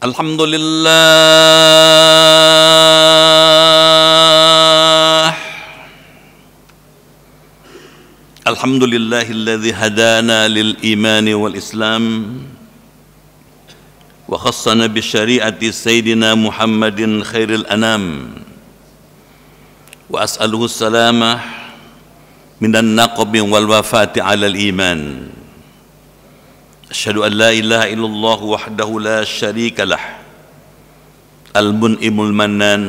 Alhamdulillah. Alhamdulillahilladzi hadana lil imani wal islam wa khassana bi syari'ati sayyidina Muhammadin khairil anam wa as'aluhu salamah minan naqbi wal wafati alal iman. Asyhadu an la ilaha illallah wahdahu la syarika lah al-mun'imul mannan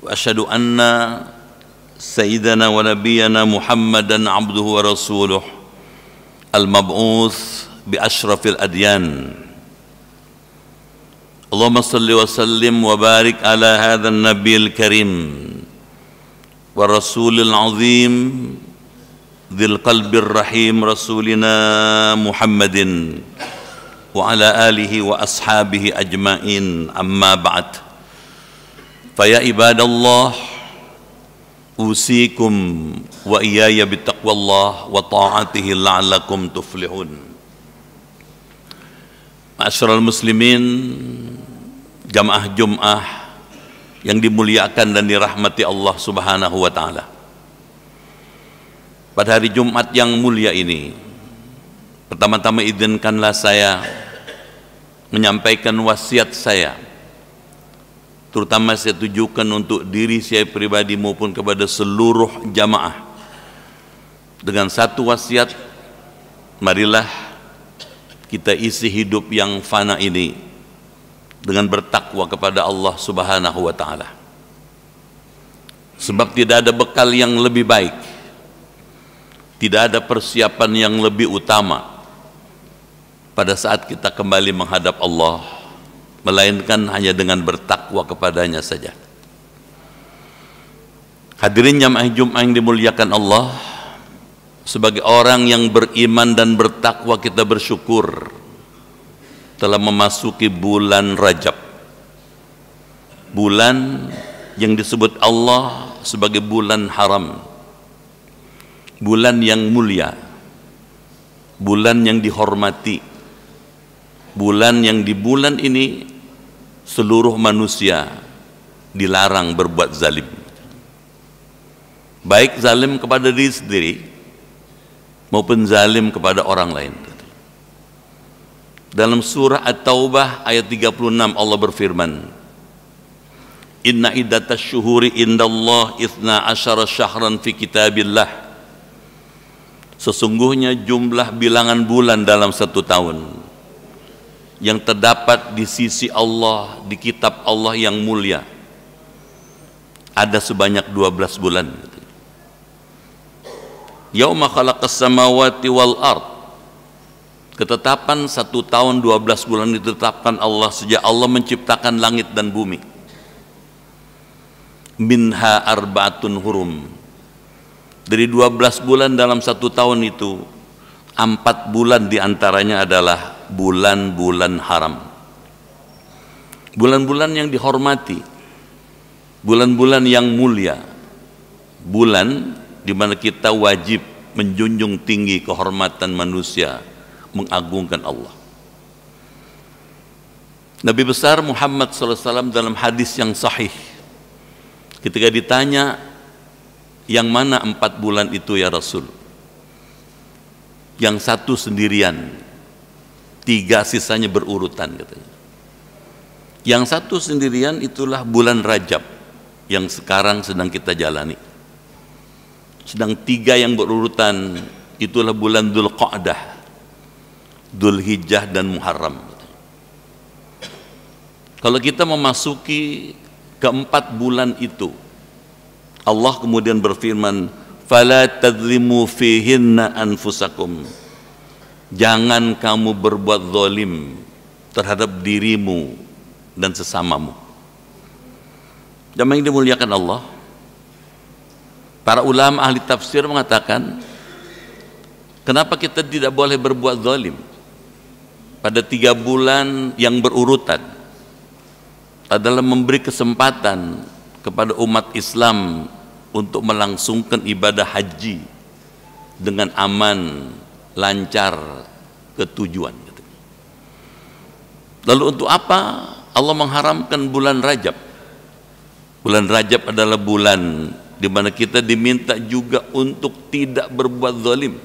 wa asyhadu anna sayyidana wa nabiyyana Muhammadan abduhu wa rasuluh al-mab'uts bi asyrafil adyan. Allahumma salli wa sallim wa barik ala hadzal nabiyil karim wa rasulil azim dzil qalbir rahim rasulina Muhammadin wa ala alihi wa ashabihi ajmain, amma ba'd. Fa ya ibadallah, usikum wa iyaya bittaqwallah wa ta'atihi la'allakum tuflihun. Ma'asyiral muslimin, jamaah Jum'ah yang dimuliakan dan dirahmati Allah Subhanahu wa ta'ala. Pada hari Jumat yang mulia ini, pertama-tama izinkanlah saya menyampaikan wasiat saya, terutama saya tujukan untuk diri saya pribadi maupun kepada seluruh jamaah, dengan satu wasiat: marilah kita isi hidup yang fana ini dengan bertakwa kepada Allah Subhanahu wa ta'ala. Sebab tidak ada bekal yang lebih baik, tidak ada persiapan yang lebih utama pada saat kita kembali menghadap Allah, melainkan hanya dengan bertakwa kepadanya saja. Hadirin jamaah Jum'ah yang dimuliakan Allah, sebagai orang yang beriman dan bertakwa, kita bersyukur telah memasuki bulan Rajab, bulan yang disebut Allah sebagai bulan haram, bulan yang mulia, bulan yang dihormati, bulan yang di bulan ini seluruh manusia dilarang berbuat zalim, baik zalim kepada diri sendiri maupun zalim kepada orang lain. Dalam surah At-Taubah ayat 36 Allah berfirman, inna iddatash syuhuri indallah 12 syahran fi kitabillah. Sesungguhnya jumlah bilangan bulan dalam satu tahun yang terdapat di sisi Allah, di kitab Allah yang mulia, ada sebanyak 12 bulan. Yauma khalaqas samawati wal ard. Ketetapan satu tahun 12 bulan ditetapkan Allah sejak Allah menciptakan langit dan bumi. Minha arba'atun hurum. Dari 12 bulan dalam satu tahun itu, 4 bulan diantaranya adalah bulan-bulan haram, bulan-bulan yang dihormati, bulan-bulan yang mulia, bulan di mana kita wajib menjunjung tinggi kehormatan manusia, mengagungkan Allah. Nabi besar Muhammad SAW dalam hadis yang sahih, ketika ditanya, yang mana 4 bulan itu ya Rasul? Yang satu sendirian, 3 sisanya berurutan katanya. Yang satu sendirian itulah bulan Rajab yang sekarang sedang kita jalani. Sedang 3 yang berurutan itulah bulan Dzulqa'dah, Dzulhijjah dan Muharram. Kalau kita memasuki ke-4 bulan itu, Allah kemudian berfirman, fala tadzlimu fihinna anfusakum. Jangan kamu berbuat zalim terhadap dirimu dan sesamamu. Jamaah yang dimuliakan Allah, para ulama ahli tafsir mengatakan, kenapa kita tidak boleh berbuat zalim pada 3 bulan yang berurutan? Adalah memberi kesempatan kepada umat Islam untuk melangsungkan ibadah haji dengan aman, lancar ke tujuan. Lalu untuk apa Allah mengharamkan bulan Rajab? Bulan Rajab adalah bulan di mana kita diminta juga untuk tidak berbuat zalim,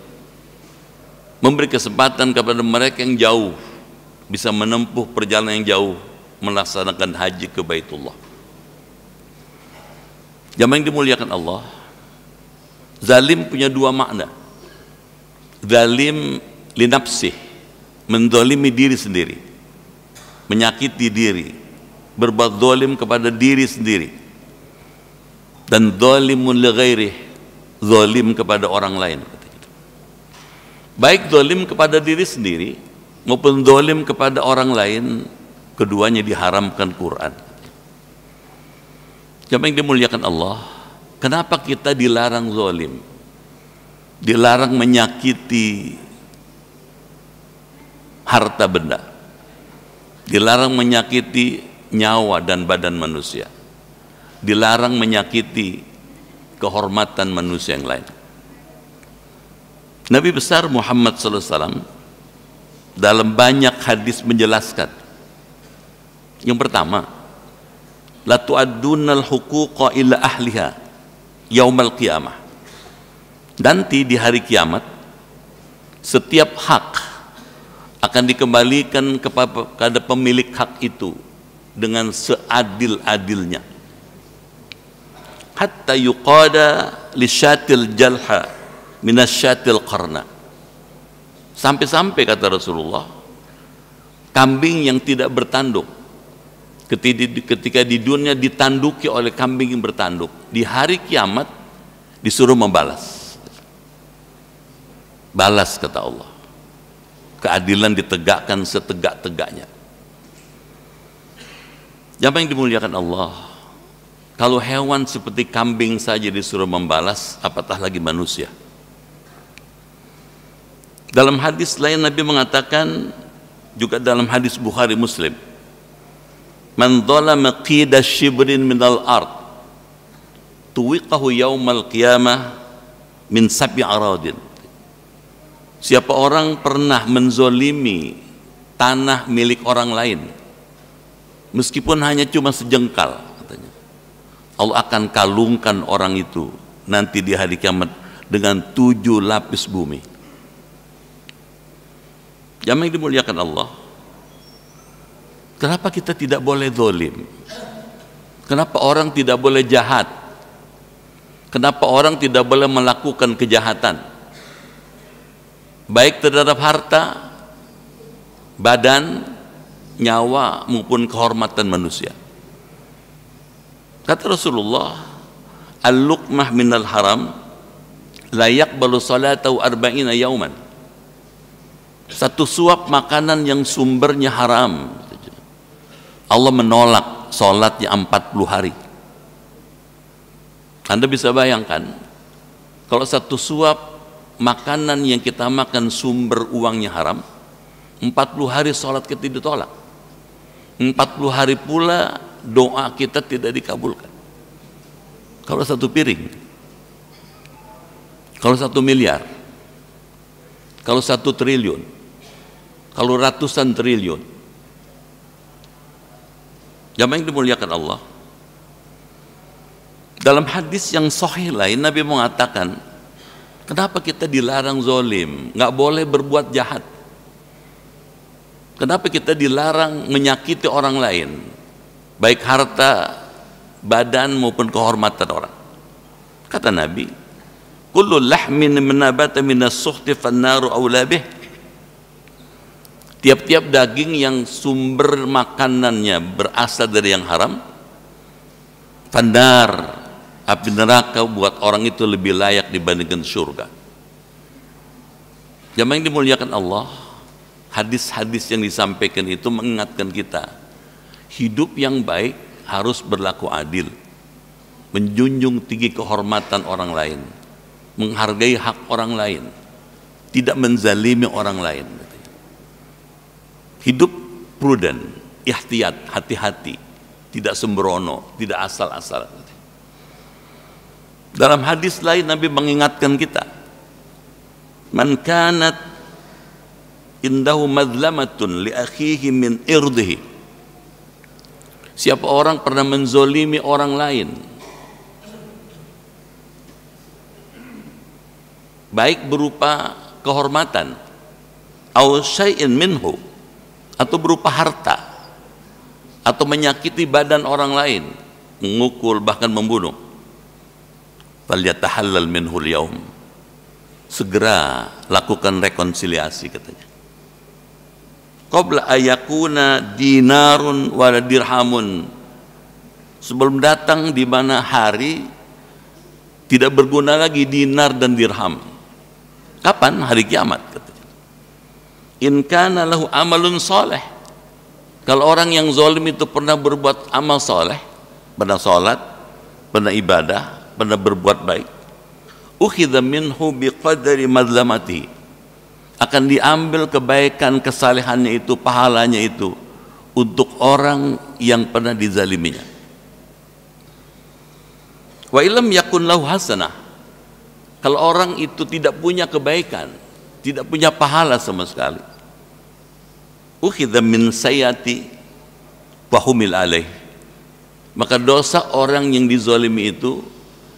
memberi kesempatan kepada mereka yang jauh bisa menempuh perjalanan yang jauh melaksanakan haji ke Baitullah. Jamaah yang dimuliakan Allah, zalim punya dua makna. Zalim li nafsih, menzalimi diri sendiri, menyakiti diri, berbuat zalim kepada diri sendiri. Dan zalimun li ghairih, zalim kepada orang lain. Baik zalim kepada diri sendiri maupun zalim kepada orang lain, keduanya diharamkan Quran. Jamaah yang dimuliakan Allah, kenapa kita dilarang zalim? Dilarang menyakiti harta benda, dilarang menyakiti nyawa dan badan manusia, dilarang menyakiti kehormatan manusia yang lain. Nabi besar Muhammad SAW dalam banyak hadis menjelaskan. Yang pertama, la tu'addunal huquqa ila ahliha yaumal qiyamah. Nanti di hari kiamat setiap hak akan dikembalikan kepada pemilik hak itu dengan seadil-adilnya. Hatta yuqada li syatil jalha minasyatil qarna. Sampai-sampai kata Rasulullah, kambing yang tidak bertanduk ketika di dunia ditanduki oleh kambing yang bertanduk, di hari kiamat disuruh membalas. Balas kata Allah. Keadilan ditegakkan setegak-tegaknya. Jamaah yang dimuliakan Allah, kalau hewan seperti kambing saja disuruh membalas, apatah lagi manusia. Dalam hadis lain Nabi mengatakan, juga dalam hadis Bukhari Muslim, man dzalama qida shibrin minal ard tuwiqahu yaumal qiyamah min sab'i aradin. Siapa orang pernah menzolimi tanah milik orang lain, meskipun hanya cuma sejengkal, katanya, Allah akan kalungkan orang itu nanti di hari kiamat dengan 7 lapis bumi. Jamaah yang dimuliakan Allah, kenapa kita tidak boleh zalim? Kenapa orang tidak boleh jahat? Kenapa orang tidak boleh melakukan kejahatan? Baik terhadap harta, badan, nyawa maupun kehormatan manusia. Kata Rasulullah, al-luqmah minal haram la yaqbalu salatahu arba'ina yauman. Satu suap makanan yang sumbernya haram, Allah menolak salatnya 40 hari. Anda bisa bayangkan, kalau satu suap makanan yang kita makan sumber uangnya haram, 40 hari sholat kita ditolak, 40 hari pula doa kita tidak dikabulkan. Kalau 1 piring, kalau 1 miliar, kalau 1 triliun, kalau ratusan triliun. Jamaah yang dimuliakan Allah, dalam hadis yang sahih lain Nabi mengatakan, kenapa kita dilarang zalim? Nggak boleh berbuat jahat. Kenapa kita dilarang menyakiti orang lain, baik harta, badan maupun kehormatan orang? Kata Nabi, kullu lahmin menabata minas suhti fannaru awla bih. Tiap-tiap daging yang sumber makanannya berasal dari yang haram, fannar, api neraka buat orang itu lebih layak dibandingkan surga. Jamaah yang dimuliakan Allah, hadis-hadis yang disampaikan itu mengingatkan kita, hidup yang baik harus berlaku adil, menjunjung tinggi kehormatan orang lain, menghargai hak orang lain, tidak menzalimi orang lain. Hidup prudent, ihtiyat, hati-hati, tidak sembrono, tidak asal-asal. Dalam hadis lain Nabi mengingatkan kita, man kanat indahu madlamatun li akhihi min irdihi. Siapa orang pernah menzolimi orang lain, baik berupa kehormatan, aw syai'in minhu, atau berupa harta, atau menyakiti badan orang lain, memukul bahkan membunuh, falyatahallal minhu al-yaum, segera lakukan rekonsiliasi katanya. Qabla ayakuna dinarun wa dirhamun, sebelum datang di mana hari tidak berguna lagi dinar dan dirham. Kapan? Hari kiamat katanya. In kana lahu amalun soleh, kalau orang yang zalim itu pernah berbuat amal soleh, pernah salat, pernah ibadah, pernah berbuat baik, ukhidha minhu biqadri madlamati, akan diambil kebaikan kesalehannya itu, pahalanya itu untuk orang yang pernah dizaliminya. Wa illam yakun lahu hasanah, kalau orang itu tidak punya kebaikan, tidak punya pahala sama sekali, ukhidha min sayyati fahumil alaih, maka dosa orang yang dizalimi itu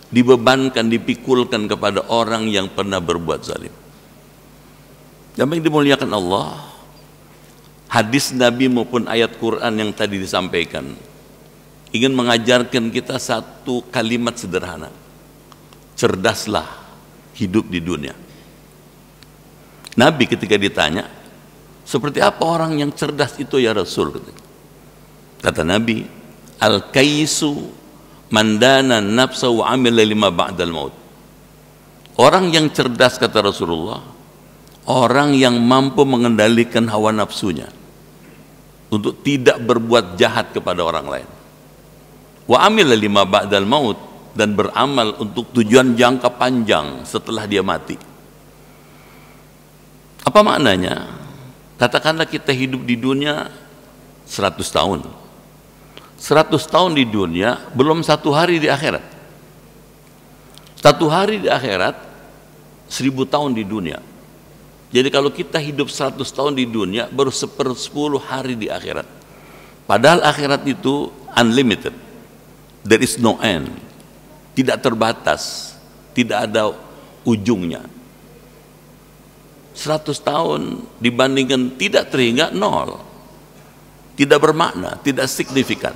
dibebankan, dipikulkan kepada orang yang pernah berbuat zalim. Yang dimuliakan Allah, hadis Nabi maupun ayat Quran yang tadi disampaikan ingin mengajarkan kita satu kalimat sederhana: cerdaslah hidup di dunia. Nabi ketika ditanya, seperti apa orang yang cerdas itu ya Rasul? Kata Nabi, al-kaisu mandana nafsa wa amila lima ba'dal maut. Orang yang cerdas, kata Rasulullah, orang yang mampu mengendalikan hawa nafsunya untuk tidak berbuat jahat kepada orang lain. Wa amila lima ba'dal maut, dan beramal untuk tujuan jangka panjang setelah dia mati. Apa maknanya? Katakanlah kita hidup di dunia 100 tahun. 100 tahun di dunia, belum 1 hari di akhirat. 1 hari di akhirat, 1000 tahun di dunia. Jadi kalau kita hidup 100 tahun di dunia, baru 1/10 hari di akhirat. Padahal akhirat itu unlimited, there is no end, tidak terbatas, tidak ada ujungnya. 100 tahun dibandingkan tidak terhingga, 0, tidak bermakna, tidak signifikan.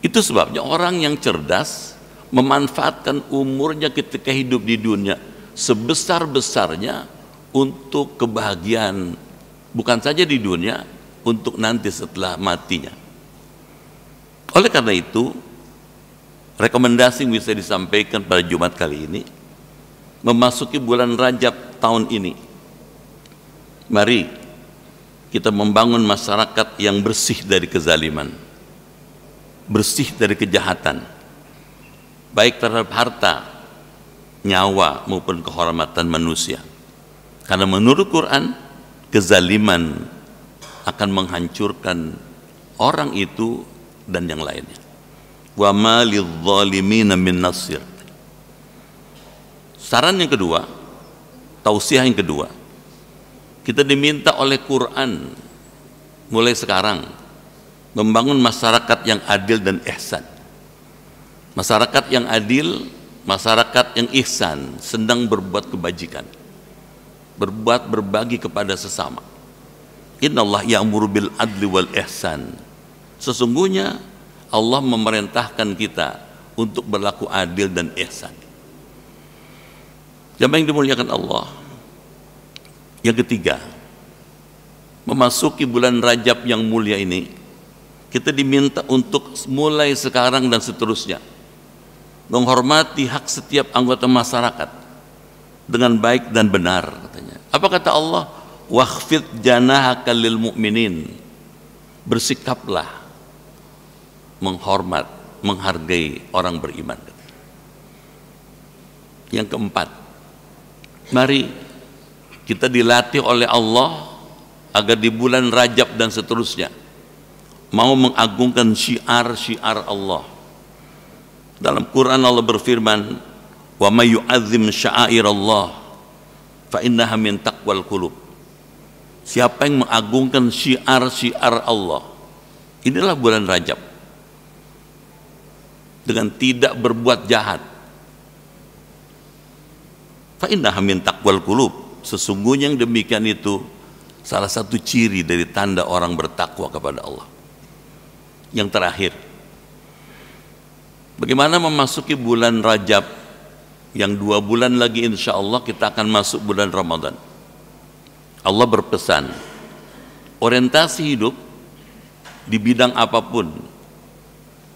Itu sebabnya orang yang cerdas memanfaatkan umurnya ketika hidup di dunia sebesar-besarnya untuk kebahagiaan, bukan saja di dunia, untuk nanti setelah matinya. Oleh karena itu, rekomendasi yang bisa disampaikan pada Jumat kali ini, memasuki bulan Rajab tahun ini, mari kita membangun masyarakat yang bersih dari kezaliman, bersih dari kejahatan, baik terhadap harta, nyawa maupun kehormatan manusia. Karena menurut Quran, kezaliman akan menghancurkan orang itu dan yang lainnya. Wa ma lidh-dhalimina min nasir. Saran yang kedua, tausiah yang kedua, kita diminta oleh Quran mulai sekarang membangun masyarakat yang adil dan ihsan. Masyarakat yang adil, masyarakat yang ihsan, sedang berbuat kebajikan, berbuat berbagi kepada sesama. Innallaha ya'muru bil adli wal ihsan. Sesungguhnya Allah memerintahkan kita untuk berlaku adil dan ihsan. Jamaah yang dimuliakan Allah, yang ketiga, memasuki bulan Rajab yang mulia ini, kita diminta untuk mulai sekarang dan seterusnya menghormati hak setiap anggota masyarakat dengan baik dan benar, katanya. Apa kata Allah? Wakhfid janahaka lil mu'minin. Bersikaplah menghormat, menghargai orang beriman. Yang keempat, mari kita dilatih oleh Allah agar di bulan Rajab dan seterusnya mau mengagungkan syiar-syiar Allah. Dalam Quran Allah berfirman, wa may yu'azzim sya'airallah fa innaha min taqwal qulub. siapa yang mengagungkan syiar-syiar Allah, inilah bulan Rajab, dengan tidak berbuat jahat. Fa innaha min taqwal qulub, sesungguhnya yang demikian itu salah satu ciri dari tanda orang bertakwa kepada Allah. Yang terakhir, bagaimana memasuki bulan Rajab yang 2 bulan lagi insya Allah kita akan masuk bulan Ramadan. Allah berpesan, orientasi hidup di bidang apapun,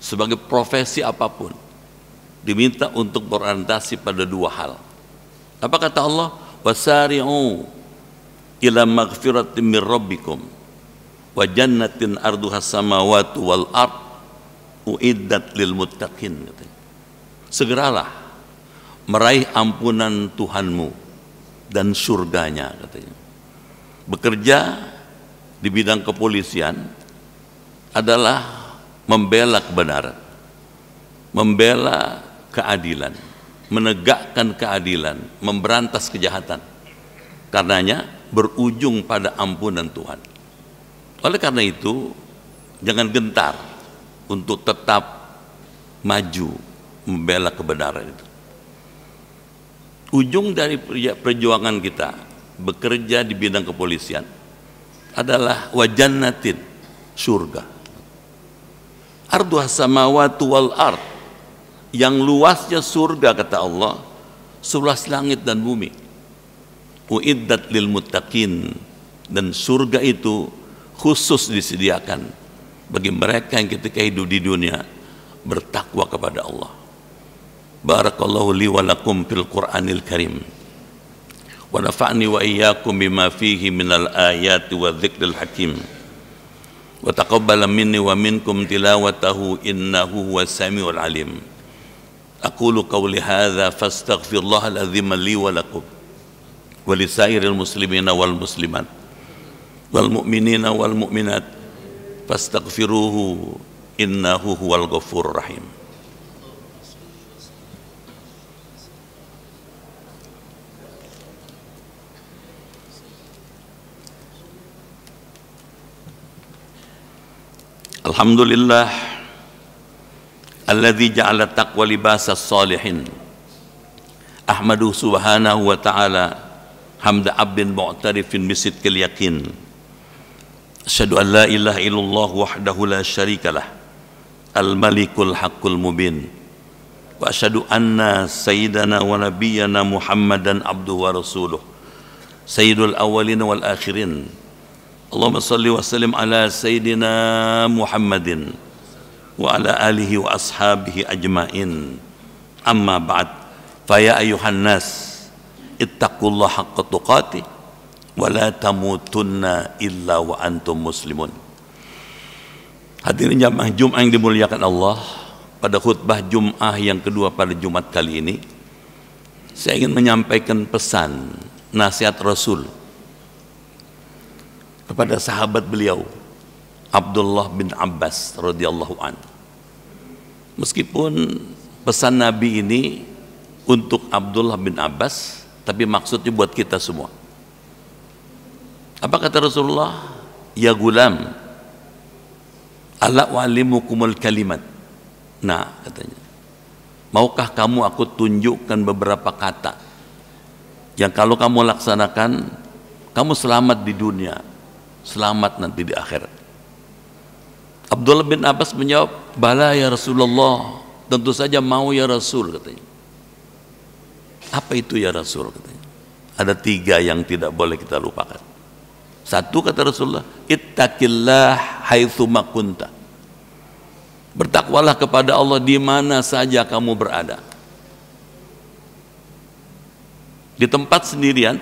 sebagai profesi apapun, diminta untuk berorientasi pada 2 hal. Apa kata Allah? Wasari'u ila maghfiratin min rabbikum wa jannatin arduhas samawati wal ard uiddat lil muttaqin. Segeralah meraih ampunan Tuhanmu dan surganya, katanya. Bekerja di bidang kepolisian adalah membela kebenaran, membela keadilan, menegakkan keadilan, memberantas kejahatan. Karenanya berujung pada ampunan Tuhan. Oleh karena itu, jangan gentar untuk tetap maju membela kebenaran itu. Ujung dari perjuangan kita bekerja di bidang kepolisian adalah wajannatin, surga. Arduhas samawati wal ard, yang luasnya surga kata Allah seluas langit dan bumi. Uiddat lil muttaqin, dan surga itu khusus disediakan bagi mereka yang ketika hidup di dunia bertakwa kepada Allah. Barakallahu li wa lakum fil Qur'anil Karim wa nafa'ni wa iyyakum bima fihi minal ayati wa dzikril hakim wa taqabbala minni wa minkum tilawatahu innahu huwas samiul alim. Aqulu qawli hadza fastaghfirullahal azim li wa lakum wa lisairil muslimina wal muslimat wal mu'minina wal mu'minat fastaghfiruhu innahu huwal ghafurur rahim. Alhamdulillah alladzi ja'ala taqwa libasas salihin. Ahmadu subhanahu wa ta'ala hamda abdin mu'tarifin bisidqil yaqin. Asyhadu an la ilaha illallah wahdahu la syarikalah al-malikul haqqul mubin wa asyhadu anna sayyidana wa nabiyyana Muhammadan abduhu wa rasuluh sayyidul awwalin wal akhirin. Allahumma salli wa sallim ala sayyidina Muhammadin wa ala alihi wa ashabihi ajmain. Amma ba'd, fa ya ayuhan nas ittaqullaha haqqa tuqatih wa la tamutunna illa wa antum muslimun. Hadirin jamaah Jumat yang dimuliakan Allah, pada khutbah Jumat yang kedua pada Jumat kali ini saya ingin menyampaikan pesan nasihat Rasul kepada sahabat beliau Abdullah bin Abbas radhiyallahu an. Meskipun pesan Nabi ini untuk Abdullah bin Abbas, tapi maksudnya buat kita semua. Apa kata Rasulullah? Ya gulam, ala wa'alimukumul kalimat. Nah, katanya, maukah kamu aku tunjukkan beberapa kata yang kalau kamu laksanakan, kamu selamat di dunia, selamat nanti di akhirat. Abdullah bin Abbas menjawab, bala ya Rasulullah, tentu saja mau ya Rasul, katanya. Apa itu ya Rasul, katanya? Ada 3 yang tidak boleh kita lupakan. 1, kata Rasulullah, ittaqillah haitsu ma kunta. Bertakwalah kepada Allah di mana saja kamu berada. Di tempat sendirian,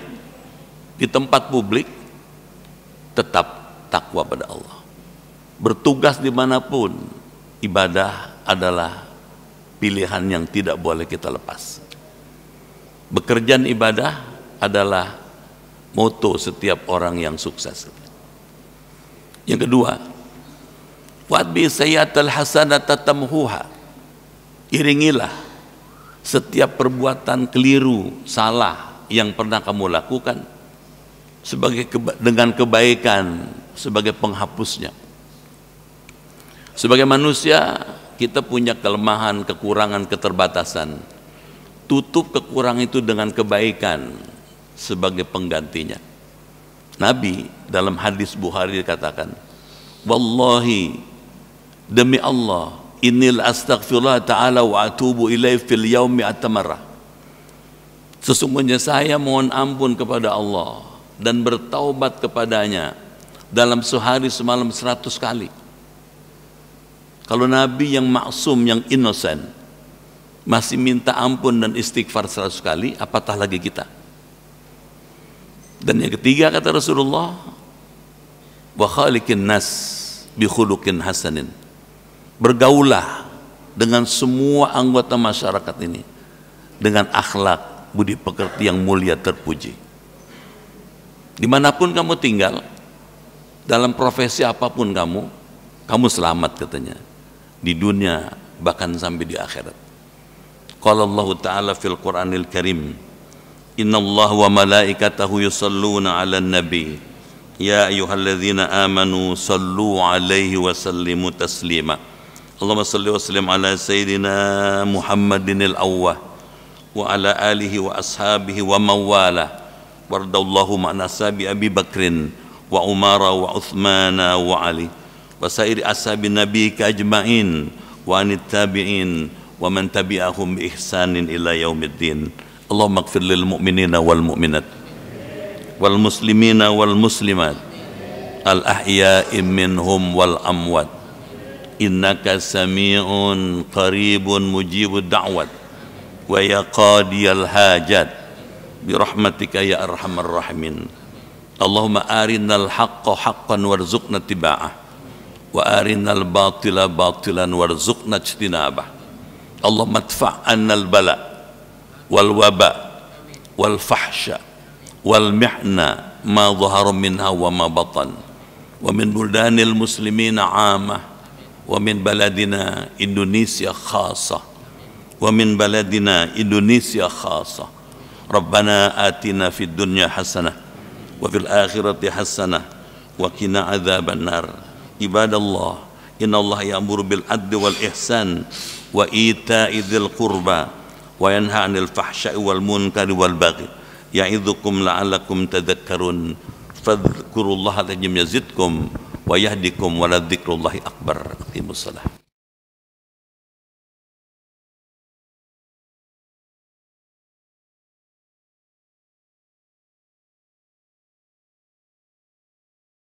di tempat publik, tetap takwa pada Allah. Bertugas dimanapun, ibadah adalah pilihan yang tidak boleh kita lepas. Bekerjaan ibadah adalah moto setiap orang yang sukses. Yang kedua, wa'adbi sayyatal hasanata tamhuha. Iringilah setiap perbuatan keliru, salah yang pernah kamu lakukan, dengan kebaikan sebagai penghapusnya. Sebagai manusia kita punya kelemahan, kekurangan, keterbatasan. Tutup kekurangan itu dengan kebaikan sebagai penggantinya. Nabi dalam hadis Bukhari dikatakan, wallahi, demi Allah, innil astaghfirullah ta'ala wa atubu ilaihi fil yaumi atamarrah. Sesungguhnya saya mohon ampun kepada Allah dan bertaubat kepadanya dalam sehari semalam 100 kali. Kalau Nabi yang maksum, yang innocent masih minta ampun dan istighfar 100 kali, apatah lagi kita. Dan yang ketiga kata Rasulullah, wa khaliqin nas bi khuluqin hasanin. Bergaulah dengan semua anggota masyarakat ini dengan akhlak budi pekerti yang mulia terpuji. Dimanapun kamu tinggal, dalam profesi apapun kamu selamat katanya, di dunia bahkan sampai di akhirat. Qala Allah Ta'ala fil Qur'anil Karim, innallaha wa malaikatahu yusalluna 'alan nabi ya ayyuhalladzina amanu sallu 'alaihi wa sallimu taslima. Allahumma salli wa sallim ala sayyidina Muhammadinil awwah wa ala alihi wa ashabihi wa mawala wardallahu ma'na sabi Abi Bakrin wa Umara wa Uthmana wa Ali wa sairi ashabi nabiyika ajma'in wa anit tabi'in wa man tabi'ahum bi ihsanin ila yaumiddin. Allahumma ighfir lil mu'minina wal mu'minat wal muslimina wal muslimat al ahya'i minhum wal amwat innaka sami'un qaribun mujibud da'wat wa ya qadiyal hajat bi rahmatika ya arhamar rahimin. Allahumma arinal haqqa haqqan warzuqna tiba'ah wa arinal batila batilan warzuqna ijtinabah. Allahumma adfa' annal bala wal waba wal fahsya wal mihna ma dhahara minha wa ma batan wa min buldanil muslimina 'amah wa min baladina Indonesia khasa wa min baladina Indonesia khasa. Rabbana atina fid dunya hasanah wa fil akhirati hasanah wa qina adzaban nar. Ibadallah, innallaha ya'muru bil adli wal ihsan wa ita'i dzil qurba wa yanha 'anil fahsya'i wal munkari wal baghi ya'idzukum la'allakum tadhakkarun. Fadhkurullaha yazidkum wa yahdikum wa la dzikrullahi akbar. Aqimussalah.